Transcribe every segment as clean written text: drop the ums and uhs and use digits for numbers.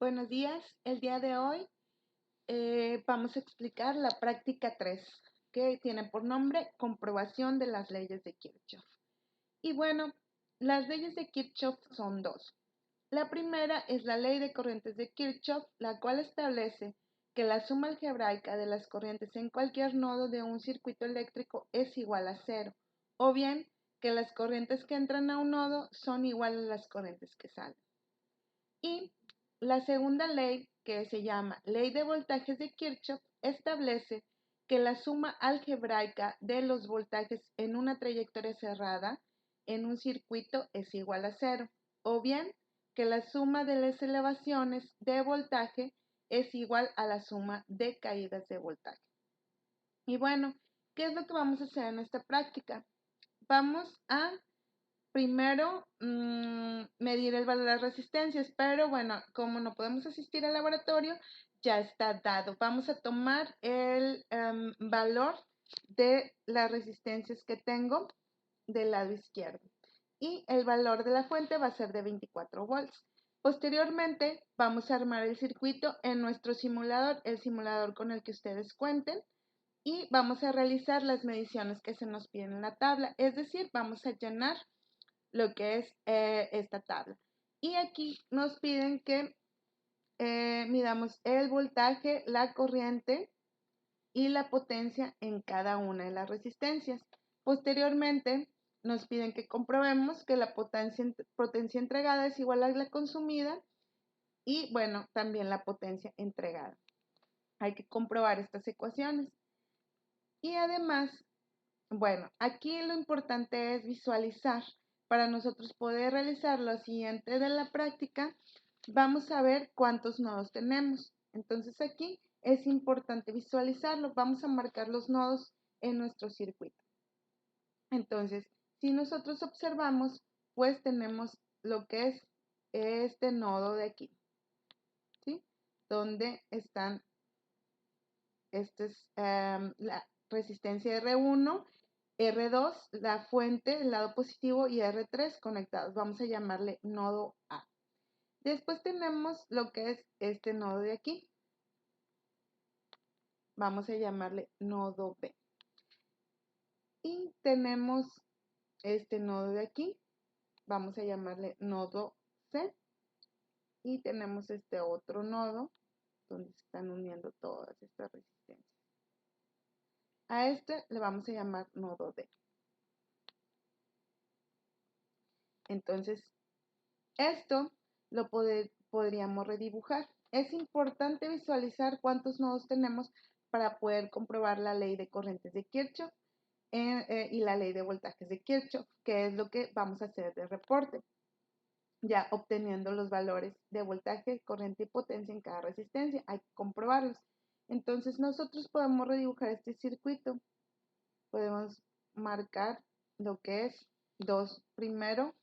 Buenos días, el día de hoy vamos a explicar la práctica 3, que tiene por nombre comprobación de las leyes de Kirchhoff. Y bueno, las leyes de Kirchhoff son dos. La primera es la ley de corrientes de Kirchhoff, la cual establece que la suma algebraica de las corrientes en cualquier nodo de un circuito eléctrico es igual a cero, o bien que las corrientes que entran a un nodo son iguales a las corrientes que salen. Y la segunda ley, que se llama ley de voltajes de Kirchhoff, establece que la suma algebraica de los voltajes en una trayectoria cerrada en un circuito es igual a cero, o bien que la suma de las elevaciones de voltaje es igual a la suma de caídas de voltaje. Y bueno, ¿qué es lo que vamos a hacer en esta práctica? Vamos a primero medir el valor de las resistencias, pero bueno, como no podemos asistir al laboratorio, ya está dado. Vamos a tomar el valor de las resistencias que tengo del lado izquierdo y el valor de la fuente va a ser de 24 volts. Posteriormente vamos a armar el circuito en nuestro simulador, el simulador con el que ustedes cuenten, y vamos a realizar las mediciones que se nos piden en la tabla, es decir, vamos a llenar lo que es esta tabla. Y aquí nos piden que midamos el voltaje, la corriente y la potencia en cada una de las resistencias. Posteriormente, nos piden que comprobemos que la potencia entregada es igual a la consumida y, bueno, también la potencia entregada. Hay que comprobar estas ecuaciones. Y además, bueno, aquí lo importante es visualizar. Para nosotros poder realizar lo siguiente de la práctica, vamos a ver cuántos nodos tenemos. Entonces aquí es importante visualizarlo. Vamos a marcar los nodos en nuestro circuito. Entonces, si nosotros observamos, pues tenemos lo que es este nodo de aquí, ¿sí? Donde están, esta es la resistencia R1, R2, la fuente, el lado positivo, y R3 conectados. Vamos a llamarle nodo A. Después tenemos lo que es este nodo de aquí. Vamos a llamarle nodo B. Y tenemos este nodo de aquí. Vamos a llamarle nodo C. Y tenemos este otro nodo donde se están uniendo todas estas resistencias. A este le vamos a llamar nodo D. Entonces, esto lo podríamos redibujar. Es importante visualizar cuántos nodos tenemos para poder comprobar la ley de corrientes de Kirchhoff y la ley de voltajes de Kirchhoff, que es lo que vamos a hacer de reporte, ya obteniendo los valores de voltaje, corriente y potencia en cada resistencia. Hay que comprobarlos. Entonces nosotros podemos redibujar este circuito. Podemos marcar lo que es primero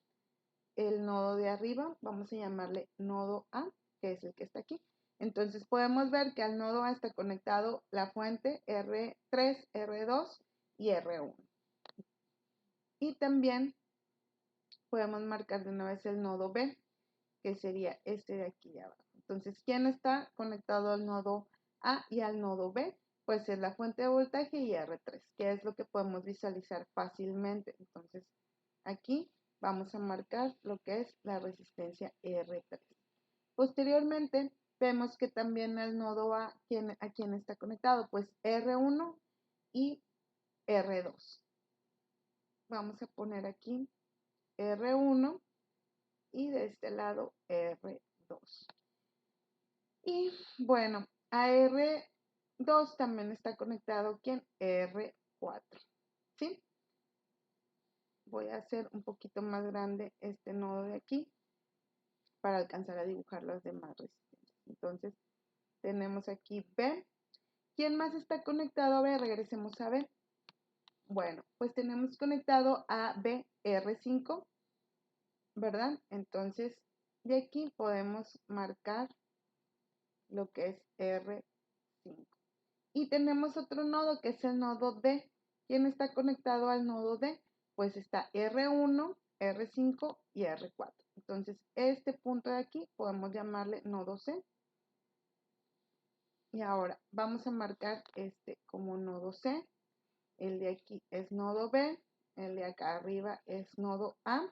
el nodo de arriba, vamos a llamarle nodo A, que es el que está aquí. Entonces podemos ver que al nodo A está conectado la fuente R3, R2 y R1. Y también podemos marcar de una vez el nodo B, que sería este de aquí de abajo. Entonces, ¿quién está conectado al nodo A y al nodo B? Pues es la fuente de voltaje y R3, que es lo que podemos visualizar fácilmente. Entonces, aquí vamos a marcar lo que es la resistencia R3. Posteriormente, vemos que también al nodo A, ¿a quién está conectado? Pues R1 y R2. Vamos a poner aquí R1 y de este lado R2. Y bueno, a R2 también está conectado ¿quién? R4. ¿Sí? Voy a hacer un poquito más grande este nodo de aquí para alcanzar a dibujar las demás resistencias. Entonces, tenemos aquí B. ¿Quién más está conectado a B? Regresemos a B. Bueno, pues tenemos conectado a BR5, ¿verdad? Entonces, de aquí podemos marcar lo que es R5. Y tenemos otro nodo que es el nodo D. ¿Quién está conectado al nodo D? Pues está R1, R5 y R4. Entonces, este punto de aquí podemos llamarle nodo C. Y ahora vamos a marcar este como nodo C. El de aquí es nodo B. El de acá arriba es nodo A.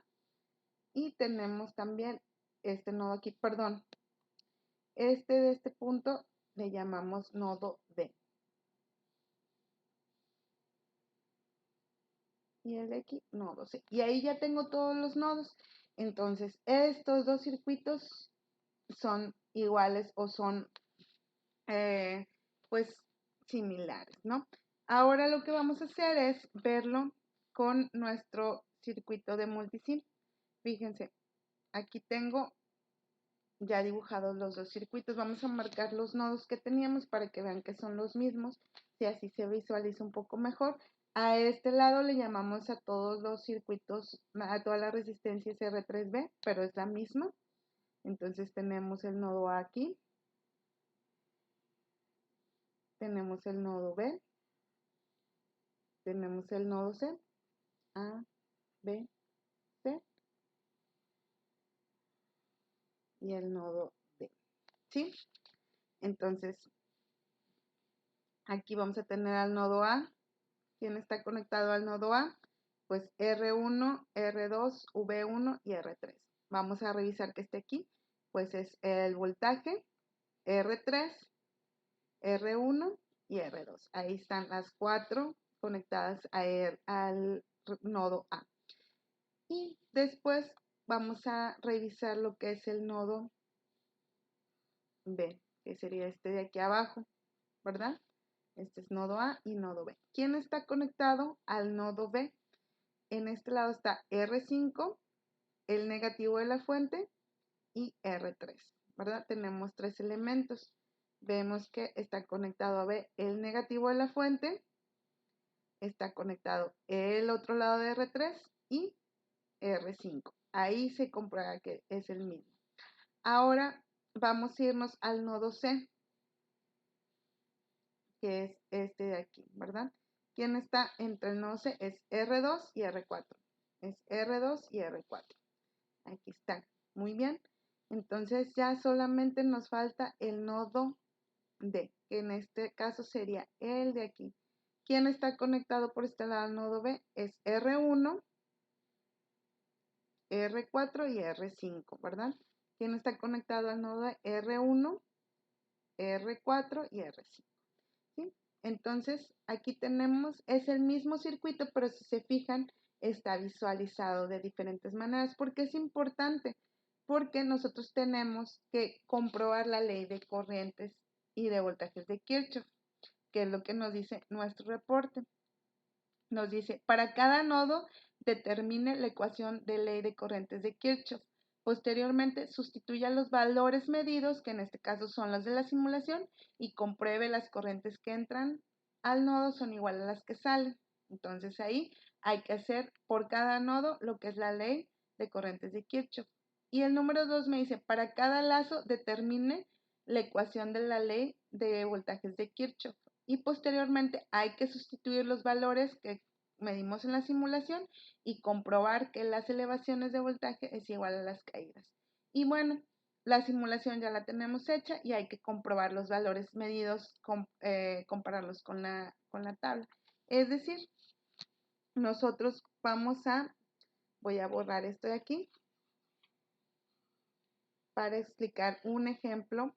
Y tenemos también este nodo aquí, perdón. Este de este punto le llamamos nodo D. Y el de aquí, nodo C. Y ahí ya tengo todos los nodos. Entonces, estos dos circuitos son iguales o son pues similares, ¿no? Ahora lo que vamos a hacer es verlo con nuestro circuito de multisim. Fíjense, aquí tengo ya dibujados los dos circuitos. Vamos a marcar los nodos que teníamos para que vean que son los mismos, si así se visualiza un poco mejor. A este lado le llamamos a todos los circuitos, a todas las resistencias R3B, pero es la misma. Entonces tenemos el nodo A aquí, tenemos el nodo B, tenemos el nodo C, A, B, C y el nodo D, ¿sí? Entonces, aquí vamos a tener al nodo A. ¿Quién está conectado al nodo A? Pues R1, R2, V1 y R3. Vamos a revisar que esté aquí. Pues es el voltaje, R3, R1 y R2. Ahí están las 4 conectadas al nodo A. Y después vamos a revisar lo que es el nodo B, que sería este de aquí abajo, ¿verdad? Este es nodo A y nodo B. ¿Quién está conectado al nodo B? En este lado está R5, el negativo de la fuente y R3, ¿verdad? Tenemos tres elementos. Vemos que está conectado a B el negativo de la fuente, está conectado el otro lado de R3 y R5. Ahí se comprueba que es el mismo. Ahora vamos a irnos al nodo C, que es este de aquí, ¿verdad? ¿Quién está entre el nodo C? Es R2 y R4. Es R2 y R4. Aquí está. Muy bien. Entonces ya solamente nos falta el nodo D, que en este caso sería el de aquí. ¿Quién está conectado por este lado al nodo B? Es R1, R4 y R5, ¿verdad? ¿Quién está conectado al nodo R1, R4 y R5? ¿Sí? Entonces, aquí tenemos, es el mismo circuito, pero si se fijan, está visualizado de diferentes maneras. ¿Por qué es importante? Porque nosotros tenemos que comprobar la ley de corrientes y de voltajes de Kirchhoff, que es lo que nos dice nuestro reporte. Nos dice, para cada nodo determine la ecuación de ley de corrientes de Kirchhoff. Posteriormente, sustituya los valores medidos, que en este caso son los de la simulación, y compruebe las corrientes que entran al nodo son iguales a las que salen. Entonces ahí hay que hacer por cada nodo lo que es la ley de corrientes de Kirchhoff. Y el número 2 me dice, para cada lazo determine la ecuación de la ley de voltajes de Kirchhoff. Y posteriormente hay que sustituir los valores que medimos en la simulación y comprobar que las elevaciones de voltaje es igual a las caídas. Y bueno, la simulación ya la tenemos hecha y hay que comprobar los valores medidos, compararlos con la tabla. Es decir, nosotros voy a borrar esto de aquí para explicar un ejemplo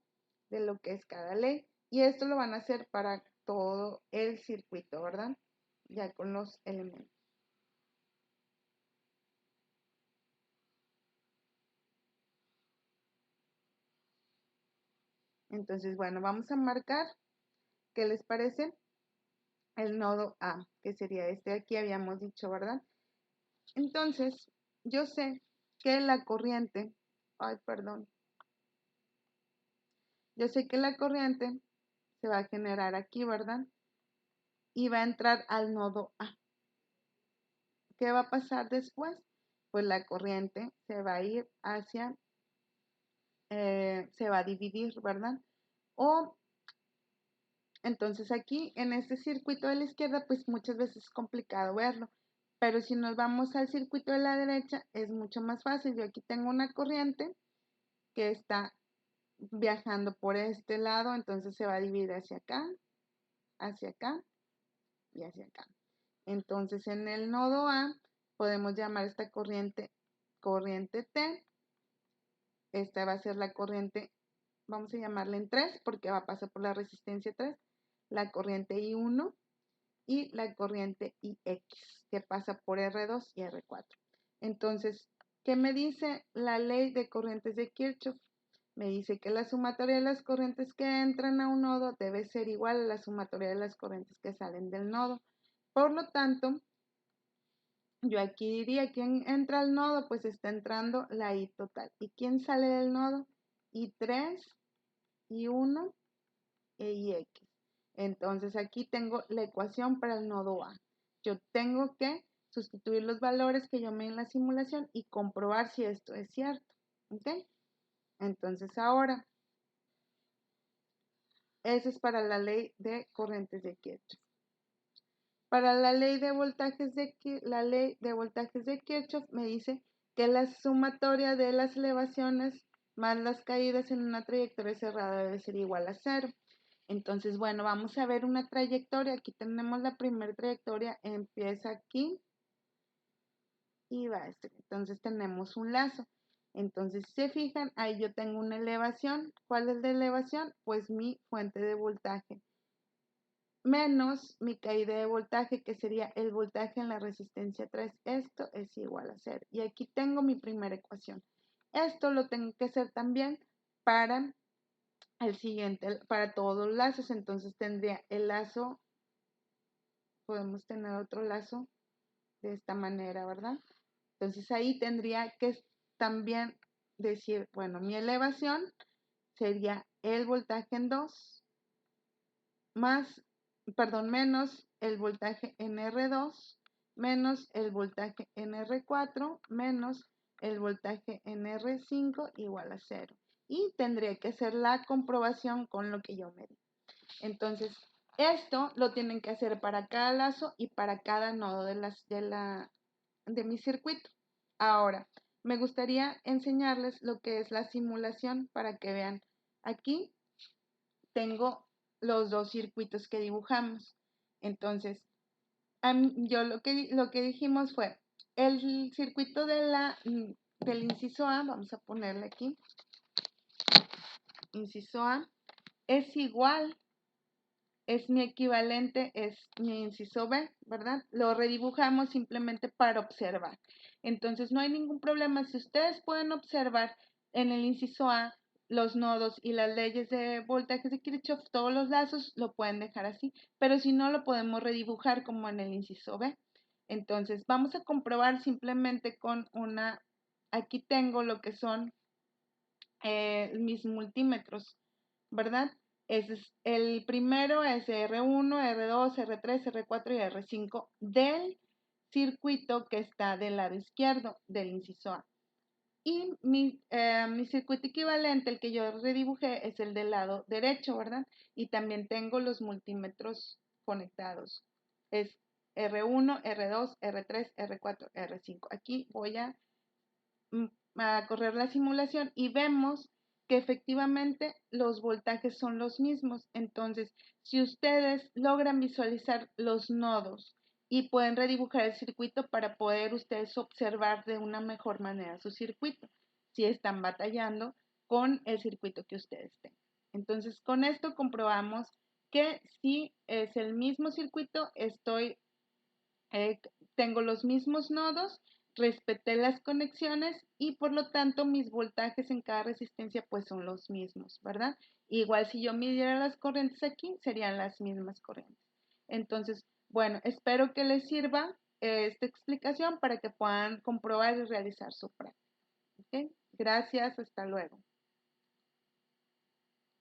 de lo que es cada ley. Y esto lo van a hacer para todo el circuito, ¿verdad? Ya con los elementos. Entonces, bueno, vamos a marcar, ¿qué les parece? El nodo A, que sería este de aquí, habíamos dicho, ¿verdad? Entonces, yo sé que la corriente, ay, perdón, yo sé que la corriente se va a generar aquí, ¿verdad? Y va a entrar al nodo A. ¿Qué va a pasar después? Pues la corriente se va a ir hacia, se va a dividir, ¿verdad? O entonces aquí en este circuito de la izquierda, pues muchas veces es complicado verlo, Pero si nos vamos al circuito de la derecha, es mucho más fácil. Yo aquí tengo una corriente que está viajando por este lado, entonces se va a dividir hacia acá y hacia acá. Entonces en el nodo A podemos llamar esta corriente T. Esta va a ser la corriente, vamos a llamarla en 3 porque va a pasar por la resistencia 3, la corriente I1 y la corriente IX que pasa por R2 y R4. Entonces, ¿qué me dice la ley de corrientes de Kirchhoff? Me dice que la sumatoria de las corrientes que entran a un nodo debe ser igual a la sumatoria de las corrientes que salen del nodo. Por lo tanto, yo aquí diría, ¿quién entra al nodo? Pues está entrando la I total. ¿Y quién sale del nodo? I3, I1 e IX. Entonces aquí tengo la ecuación para el nodo A. Yo tengo que sustituir los valores que yo me di en la simulación y comprobar si esto es cierto. ¿Ok? Entonces ahora, eso es para la ley de corrientes de Kirchhoff. Para la ley de voltajes de Kirchhoff me dice que la sumatoria de las elevaciones más las caídas en una trayectoria cerrada debe ser igual a 0. Entonces, bueno, vamos a ver una trayectoria. Aquí tenemos la primera trayectoria, empieza aquí y va a este. Entonces tenemos un lazo. Entonces, si se fijan, ahí yo tengo una elevación. ¿Cuál es la elevación? Pues mi fuente de voltaje menos mi caída de voltaje, que sería el voltaje en la resistencia 3. Esto es igual a 0. Y aquí tengo mi primera ecuación. Esto lo tengo que hacer también para el siguiente, para todos los lazos. Entonces tendría el lazo, podemos tener otro lazo de esta manera, ¿verdad? Entonces ahí tendría que también decir, bueno, mi elevación sería el voltaje en 2 menos el voltaje en R2 menos el voltaje en R4 menos el voltaje en R5 igual a 0. Y tendría que hacer la comprobación con lo que yo medí. Entonces, esto lo tienen que hacer para cada lazo y para cada nodo de mi circuito. Ahora, me gustaría enseñarles lo que es la simulación para que vean. Aquí tengo los dos circuitos que dibujamos. Entonces, yo lo que dijimos fue, el circuito del inciso A, vamos a ponerle aquí, inciso A, es igual, es mi equivalente, es mi inciso B, ¿verdad? Lo redibujamos simplemente para observar. Entonces, no hay ningún problema. Si ustedes pueden observar en el inciso A los nodos y las leyes de voltajes de Kirchhoff, todos los lazos lo pueden dejar así, pero si no, lo podemos redibujar como en el inciso B. Entonces, vamos a comprobar simplemente con aquí tengo lo que son mis multímetros, ¿verdad? El primero es R1, R2, R3, R4 y R5 del circuito que está del lado izquierdo del inciso A. Y mi circuito equivalente, el que yo redibujé, es el del lado derecho, ¿verdad? Y también tengo los multímetros conectados. Es R1, R2, R3, R4, R5. Aquí voy a correr la simulación y vemos que efectivamente los voltajes son los mismos. Entonces, si ustedes logran visualizar los nodos y pueden redibujar el circuito para poder ustedes observar de una mejor manera su circuito, si están batallando con el circuito que ustedes tengan. Entonces, con esto comprobamos que si es el mismo circuito, tengo los mismos nodos, respeté las conexiones y por lo tanto mis voltajes en cada resistencia pues son los mismos, ¿verdad? Igual si yo midiera las corrientes aquí, serían las mismas corrientes. Entonces, bueno, espero que les sirva esta explicación para que puedan comprobar y realizar su práctica. ¿Ok? Gracias, hasta luego.